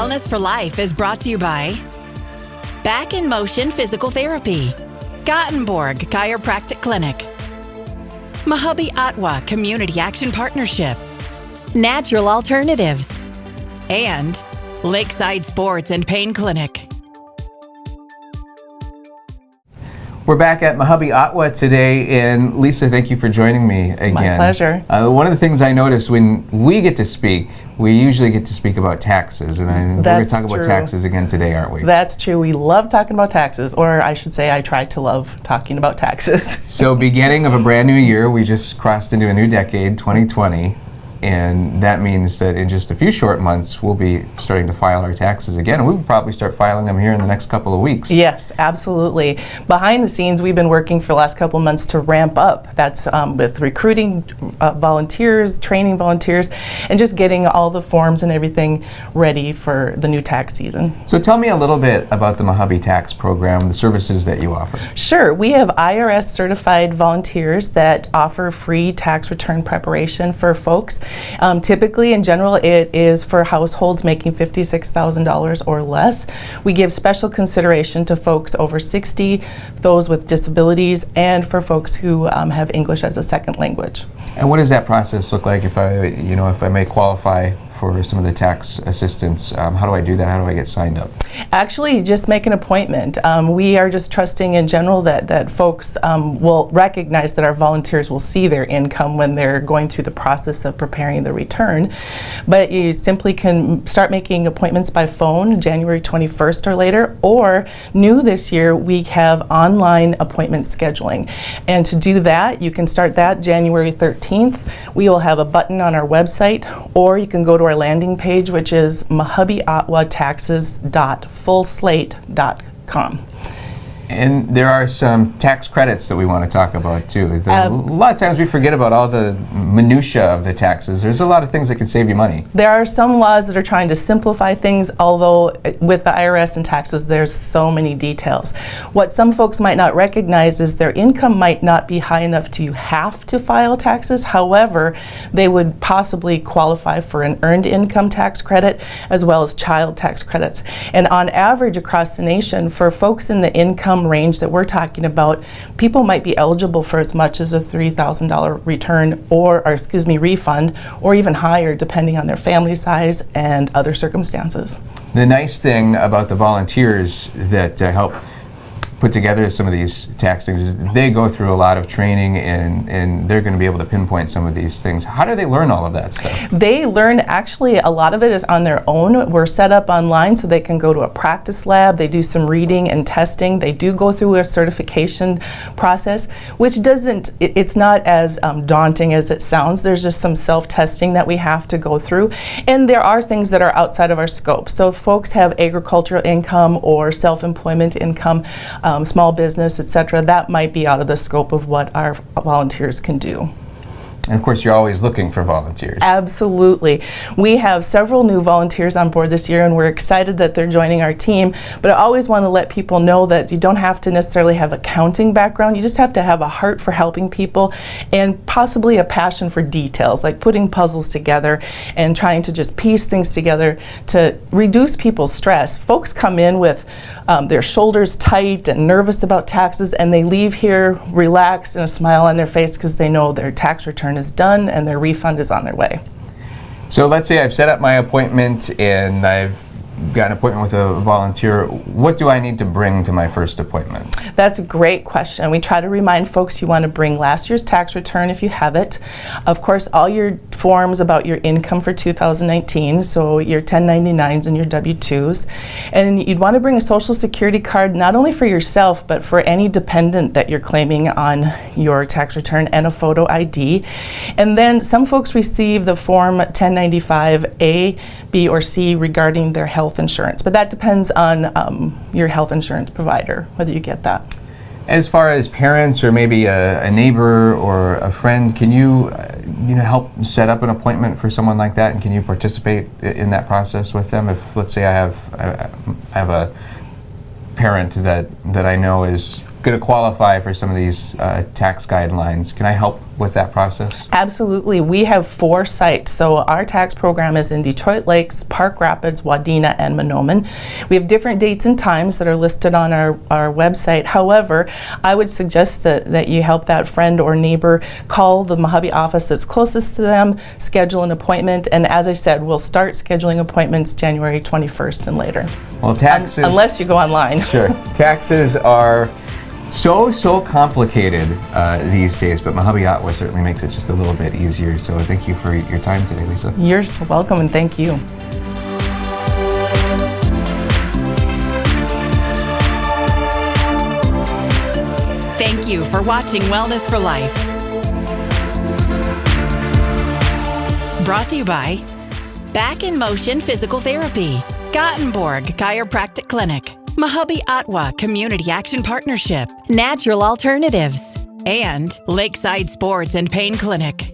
Wellness for Life is brought to you by Back in Motion Physical Therapy, Gottenborg Chiropractic Clinic, MAHUBE OTWA Community Action Partnership, Natural Alternatives, and Lakeside Sports and Pain Clinic. We're back at MAHUBE OTWA today, and Lisa, thank you for joining me again. My pleasure. One of the things I notice when we get to speak, we usually get to speak about taxes, and we're going to talk about taxes again today, aren't we? That's true. We love talking about taxes, or I should say I try to love talking about taxes. So beginning of a brand new year, we just crossed into a new decade, 2020. And that means that in just a few short months, we'll be starting to file our taxes again. And we'll probably start filing them here in the next couple of weeks. Yes, absolutely. Behind the scenes, we've been working for the last couple of months to ramp up. That's with recruiting volunteers, training volunteers, and just getting all the forms and everything ready for the new tax season. So tell me a little bit about the MAHUBE tax program, the services that you offer. Sure. We have IRS certified volunteers that offer free tax return preparation for folks. Typically, in general, it is for households making $56,000 or less. We give special consideration to folks over 60, those with disabilities, and for folks who have English as a second language. And what does that process look like if I may qualify for some of the tax assistance? How do I do that? How do I get signed up? Actually, just make an appointment. We are just trusting in general that folks will recognize that our volunteers will see their income when they're going through the process of preparing the return. But you simply can start making appointments by phone January 21st or later, or new this year, we have online appointment scheduling. And to do that, you can start that January 13th. We will have a button on our website, or you can go to our landing page, which is mahubeotwataxes.fullslate.com. And there are some tax credits that we want to talk about too. A lot of times we forget about all the minutia of the taxes. There's a lot of things that can save you money. There are some laws that are trying to simplify things, although with the IRS and taxes there's so many details. What some folks might not recognize is their income might not be high enough to have to file taxes. However, they would possibly qualify for an earned income tax credit as well as child tax credits. And on average across the nation, for folks in the income range that we're talking about, people might be eligible for as much as a $3,000 return refund, or even higher depending on their family size and other circumstances. The nice thing about the volunteers that help put together some of these tax things is they go through a lot of training, and they're going to be able to pinpoint some of these things. How do they learn all of that stuff? They learn, actually, a lot of it is on their own. We're set up online so they can go to a practice lab. They do some reading and testing. They do go through a certification process, which it's not as daunting as it sounds. There's just some self-testing that we have to go through. And there are things that are outside of our scope. So if folks have agricultural income or self-employment income, small business, etc., that might be out of the scope of what our volunteers can do. And of course, you're always looking for volunteers. Absolutely. We have several new volunteers on board this year, and we're excited that they're joining our team. But I always want to let people know that you don't have to necessarily have accounting background. You just have to have a heart for helping people and possibly a passion for details, like putting puzzles together and trying to just piece things together to reduce people's stress. Folks come in with their shoulders tight and nervous about taxes, and they leave here relaxed and a smile on their face because they know their tax return is done and their refund is on their way. So let's say I've set up my appointment and I've got an appointment with a volunteer. What do I need to bring to my first appointment? That's a great question. We try to remind folks you want to bring last year's tax return if you have it. Of course, all your forms about your income for 2019, so your 1099s and your W-2s. And you'd want to bring a Social Security card not only for yourself, but for any dependent that you're claiming on your tax return, and a photo ID. And then some folks receive the form 1095A, B, or C regarding their health insurance, but that depends on your health insurance provider, whether you get that. As far as parents or maybe a neighbor or a friend, can you help set up an appointment for someone like that, and can you participate in that process with them? If, let's say, I have a parent that I know is going to qualify for some of these tax guidelines, can I help with that process? Absolutely. We have 4 sites. So our tax program is in Detroit Lakes, Park Rapids, Wadena, and Mahnomen. We have different dates and times that are listed on our website. However, I would suggest that you help that friend or neighbor call the MAHUBE office that's closest to them, schedule an appointment, and as I said, we'll start scheduling appointments January 21st and later. Well, taxes... Unless you go online. Sure. Taxes are so complicated these days, but MAHUBE OTWA certainly makes it just a little bit easier. So thank you for your time today, Lisa. You're so welcome, and thank you. Thank you for watching Wellness for Life. Brought to you by Back in Motion Physical Therapy, Gottenborg Chiropractic Clinic, MAHUBE OTWA Community Action Partnership, Natural Alternatives, and Lakeside Sports and Pain Clinic.